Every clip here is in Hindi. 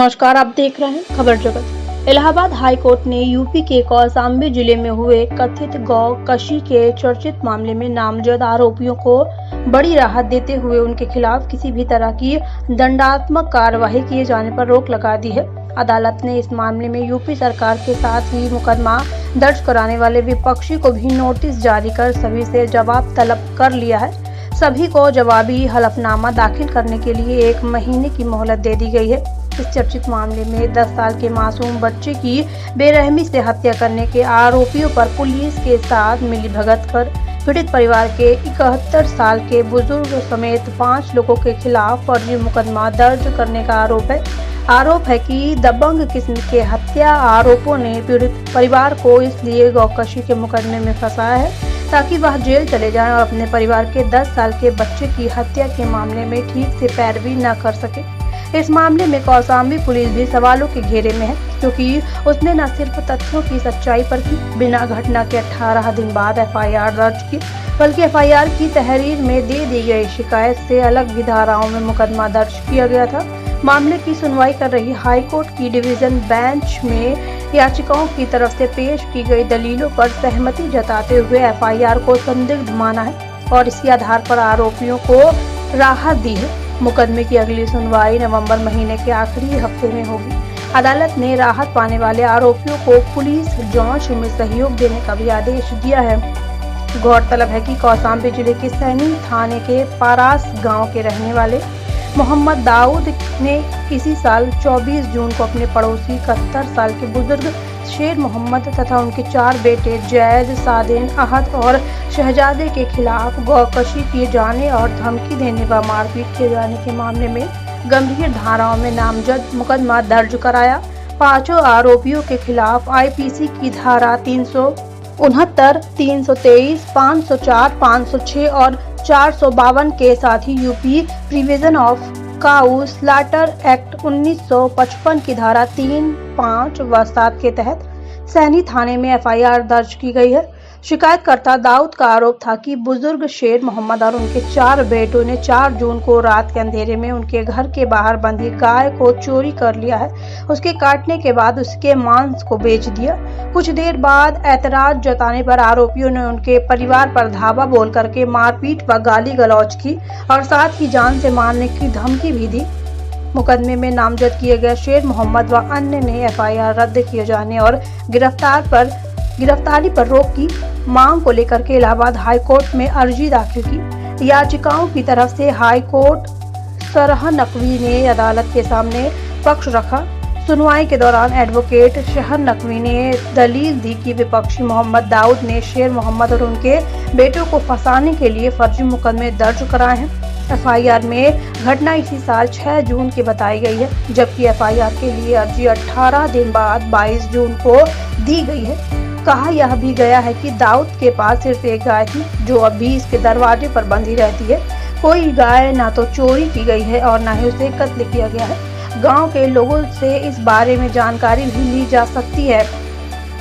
नमस्कार, आप देख रहे हैं खबर जगत। इलाहाबाद हाई कोर्ट ने यूपी के कौशाम्बी जिले में हुए कथित गौ कशी के चर्चित मामले में नामजद आरोपियों को बड़ी राहत देते हुए उनके खिलाफ किसी भी तरह की दंडात्मक कार्रवाई किए जाने पर रोक लगा दी है। अदालत ने इस मामले में यूपी सरकार के साथ ही मुकदमा दर्ज कराने वाले विपक्षी को भी नोटिस जारी कर सभी से जवाब तलब कर लिया है। सभी को जवाबी हलफनामा दाखिल करने के लिए 1 महीने की मोहलत दे दी गई है। इस चर्चित मामले में 10 साल के मासूम बच्चे की बेरहमी से हत्या करने के आरोपियों पर पुलिस के साथ मिलीभगत कर पीड़ित परिवार के 71 साल के बुजुर्ग समेत 5 लोगों के खिलाफ फर्जी मुकदमा दर्ज करने का आरोप है कि दबंग किस्म के हत्या आरोपों ने पीड़ित परिवार को इसलिए गौकशी के मुकदमे में फंसाया है ताकि वह जेल चले जाएं और अपने परिवार के 10 साल के बच्चे की हत्या के मामले में ठीक से पैरवी न कर सके। इस मामले में कौशाम्बी पुलिस भी सवालों के घेरे में है, क्योंकि उसने न सिर्फ तथ्यों की सच्चाई पर की बिना घटना के 18 दिन बाद एफआईआर दर्ज की, बल्कि एफआईआर की तहरीर में दे दी गई शिकायत से अलग भी धाराओं में मुकदमा दर्ज किया गया था। मामले की सुनवाई कर रही हाई कोर्ट की डिवीजन बेंच में याचिकाओं की तरफ से पेश की गई दलीलों पर सहमति जताते हुए एफआईआर को संदिग्ध माना है और इसी आधार पर आरोपियों को राहत दी है। मुकदमे की अगली सुनवाई नवंबर महीने के आखिरी हफ्ते में होगी। अदालत ने राहत पाने वाले आरोपियों को पुलिस जांच में सहयोग देने का भी आदेश दिया है। गौरतलब है कि कौशाम्बी जिले के सैनी थाने के पारास गांव के रहने वाले मोहम्मद दाऊद ने इसी साल 24 जून को अपने पड़ोसी 71 साल के बुजुर्ग शेर मोहम्मद तथा उनके 4 बेटे जैद, सादेन, अहद और शहजादे के खिलाफ गौकशी किए जाने और धमकी देने व मारपीट किए जाने के मामले में गंभीर धाराओं में नामजद मुकदमा दर्ज कराया। 5 आरोपियों के खिलाफ आईपीसी की धारा 369, 323, 504, 506 और 452 के साथ ही UP prevention of cow slaughter act 1955 की धारा 3, 5 व 7 के तहत सैनी थाने में एफआईआर दर्ज की गई है। शिकायतकर्ता दाऊद का आरोप था कि बुजुर्ग शेर मोहम्मद और उनके 4 बेटों ने 4 जून को रात के अंधेरे में उनके घर के बाहर बंधी गाय को चोरी कर लिया है। उसके काटने के बाद उसके मांस को बेच दिया। कुछ देर बाद ऐतराज जताने पर आरोपियों ने उनके परिवार पर धावा बोल करके मारपीट व गाली गलौज की और साथ ही जान से मारने की धमकी भी दी। मुकदमे में नामजद किए गए शेर मोहम्मद व अन्य ने एफआईआर रद्द किए जाने और गिरफ्तारी पर रोक की मांग को लेकर के इलाहाबाद हाई कोर्ट में अर्जी दाखिल की। याचिकाओं की तरफ से हाई कोर्ट सरह नकवी ने अदालत के सामने पक्ष रखा। सुनवाई के दौरान एडवोकेट शहर नकवी ने दलील दी कि विपक्षी मोहम्मद दाऊद ने शेर मोहम्मद और उनके बेटों को फंसाने के लिए फर्जी मुकदमे दर्ज कराए हैं। एफआईआर में घटना इसी साल 6 जून की बताई गई है, जबकि एफआईआर के लिए अर्जी 18 दिन बाद 22 जून को दी गई है। कहा यह भी गया है कि दाऊद के पास सिर्फ एक गाय थी जो अभी इसके दरवाजे पर बंधी रहती है। कोई गाय ना तो चोरी की गई है और ना ही उसे कत्ल किया गया है। गांव के लोगों से इस बारे में जानकारी भी ली जा सकती है।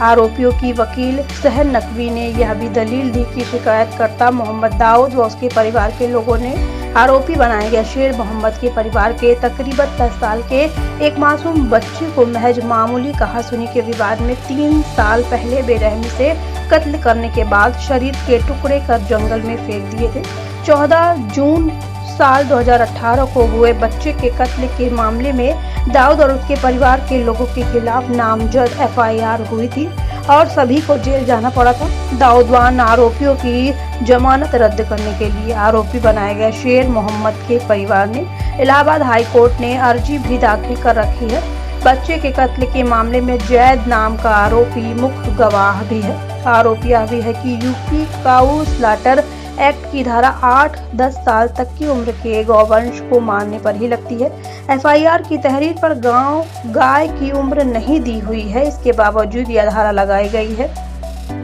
आरोपियों की वकील शहर नकवी ने यह भी दलील दी कि शिकायतकर्ता मोहम्मद दाऊद व उसके परिवार के लोगों ने आरोपी बनाए गए शेर मोहम्मद के परिवार के तकरीबन 10 साल के एक मासूम बच्चे को महज मामूली कहासुनी के विवाद में 3 साल पहले बेरहमी से कत्ल करने के बाद शरीर के टुकड़े कर जंगल में फेंक दिए थे। 14 जून साल 2018 को हुए बच्चे के कत्ल के मामले में दाऊद और उसके परिवार के लोगों के खिलाफ नामजद एफआईआर हुई थी और सभी को जेल जाना पड़ा था। दाऊदवान आरोपियों की जमानत रद्द करने के लिए आरोपी बनाए गए शेर मोहम्मद के परिवार ने इलाहाबाद हाई कोर्ट ने अर्जी भी दाखिल कर रखी है। बच्चे के कत्ल के मामले में जैद नाम का आरोपी मुख्य गवाह भी है। आरोप यह भी है कि यूपी काऊ स्लॉटर एक्ट की धारा 8 10 साल तक की उम्र के गौवंश को मारने पर ही लगती है। एफआईआर की तहरीर पर गाय की उम्र नहीं दी हुई है, इसके बावजूद यह धारा लगाई गई है।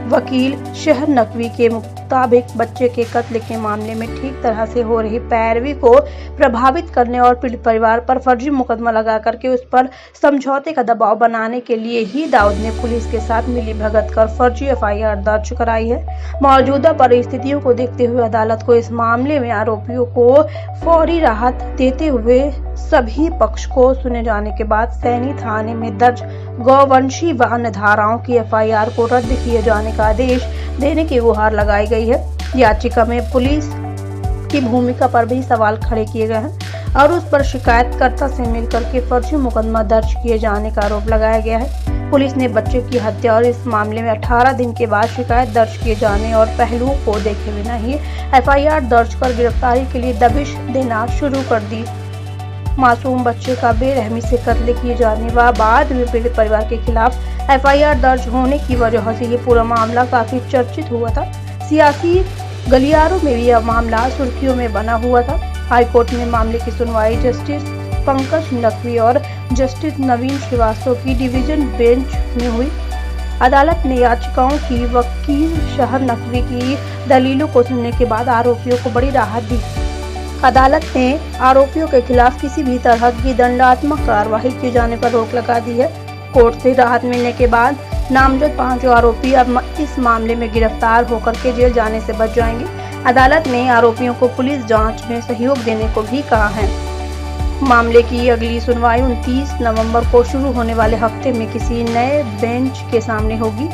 वकील शहर नकवी के मुताबिक बच्चे के कत्ल के मामले में ठीक तरह से हो रही पैरवी को प्रभावित करने और पीड़ित परिवार पर फर्जी मुकदमा लगा करके उस पर समझौते का दबाव बनाने के लिए ही दाऊद ने पुलिस के साथ मिलीभगत कर फर्जी एफआईआर दर्ज कराई है। मौजूदा परिस्थितियों को देखते हुए अदालत को इस मामले में आरोपियों को फौरी राहत देते हुए सभी पक्ष को सुने जाने के बाद सैनी थाने में दर्ज गौवंशी व अन्य धाराओं की एफआईआर को रद्द किए जाने का आदेश देने की गुहार लगाई गई है। याचिका में पुलिस की भूमिका पर भी सवाल खड़े किए गए हैं और उस पर शिकायतकर्ता से मिलकर के फर्जी मुकदमा दर्ज किए जाने का आरोप लगाया गया है। पुलिस ने बच्चे की हत्या और इस मामले में 18 दिन के बाद शिकायत दर्ज किए जाने और पहलुओं को देखे बिना ही एफआईआर दर्ज कर गिरफ्तारी के लिए दबिश देना शुरू कर दी। मासूम बच्चे का बेरहमी से कत्ल किए जाने व बाद में पीड़ित परिवार के खिलाफ एफआईआर दर्ज होने की वजह से ये पूरा मामला काफी चर्चित हुआ था। सियासी गलियारों में भी यह मामला सुर्खियों में बना हुआ था। हाईकोर्ट में मामले की सुनवाई जस्टिस पंकज नकवी और जस्टिस नवीन श्रीवास्तव की डिवीजन बेंच में हुई। अदालत ने याचिकाओं की वकील शहर नकवी की दलीलों को सुनने के बाद आरोपियों को बड़ी राहत दी। अदालत ने आरोपियों के खिलाफ किसी भी तरह की दंडात्मक कार्रवाई किए जाने पर रोक लगा दी है। कोर्ट से राहत मिलने के बाद नामजद 5 आरोपी अब इस मामले में गिरफ्तार होकर के जेल जाने से बच जाएंगे। अदालत ने आरोपियों को पुलिस जांच में सहयोग देने को भी कहा है। मामले की अगली सुनवाई 29 नवंबर को शुरू होने वाले हफ्ते में किसी नए बेंच के सामने होगी।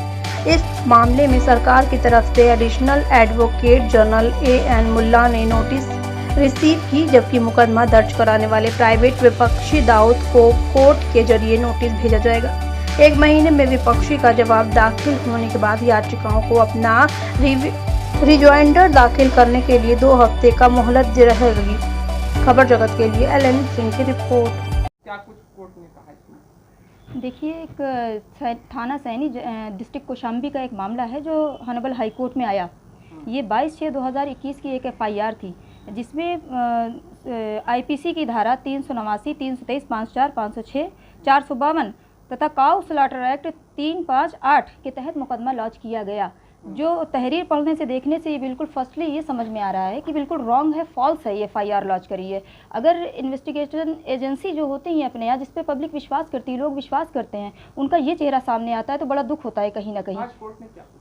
इस मामले में सरकार की तरफ से एडिशनल एडवोकेट जनरल AN मुल्ला ने नोटिस रिसीव की, जबकि मुकदमा दर्ज कराने वाले प्राइवेट विपक्षी दाऊद को कोर्ट के जरिए नोटिस भेजा जाएगा। 1 महीने में विपक्षी का जवाब दाखिल होने के बाद याचिकाओं को अपना रिजॉइंडर दाखिल करने के लिए 2 हफ्ते का मोहलत रहेगी। खबर जगत के लिए LN सिंह की रिपोर्ट। क्या कुछ कोर्ट ने कहा इसमें? देखिए, एक थाना सैनी डिस्ट्रिक्ट कौशाम्बी का एक मामला है जो हॉनरेबल हाई कोर्ट में आया। ये 22/6/2021 की एक FIR थी, जिसमें IPC की धारा 389, 323, 504, 506, 452 तथा काउ स्लॉटर एक्ट 358 के तहत मुकदमा लॉन्च किया गया। जो तहरीर पढ़ने से देखने से ये बिल्कुल फर्स्टली ये समझ में आ रहा है कि बिल्कुल रॉन्ग है, फॉल्स है ये FIR लॉन्च करी है। अगर इन्वेस्टिगेशन एजेंसी जो होती हैं अपने यहाँ, जिस पे पब्लिक विश्वास करती है, लोग विश्वास करते हैं, उनका ये चेहरा सामने आता है तो बड़ा दुख होता है कहीं ना कहीं। आज कोर्ट ने क्या पूछा?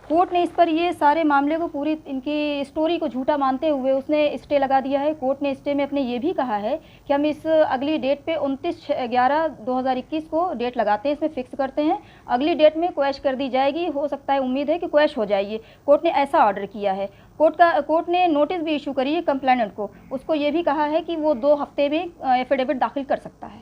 कोर्ट ने इस पर ये सारे मामले को, पूरी इनकी स्टोरी को झूठा मानते हुए उसने स्टे लगा दिया है। कोर्ट ने स्टे में अपने ये भी कहा है कि हम इस अगली डेट पे 29/11/2021 को डेट लगाते हैं, इसमें फिक्स करते हैं। अगली डेट में क्वैश कर दी जाएगी, हो सकता है, उम्मीद है कि क्वैश हो जाएगी। कोर्ट ने ऐसा ऑर्डर किया है। कोर्ट ने नोटिस भी इशू करी है कंप्लेनेंट को। उसको ये भी कहा है कि वो 2 हफ्ते में एफिडेविट दाखिल कर सकता है।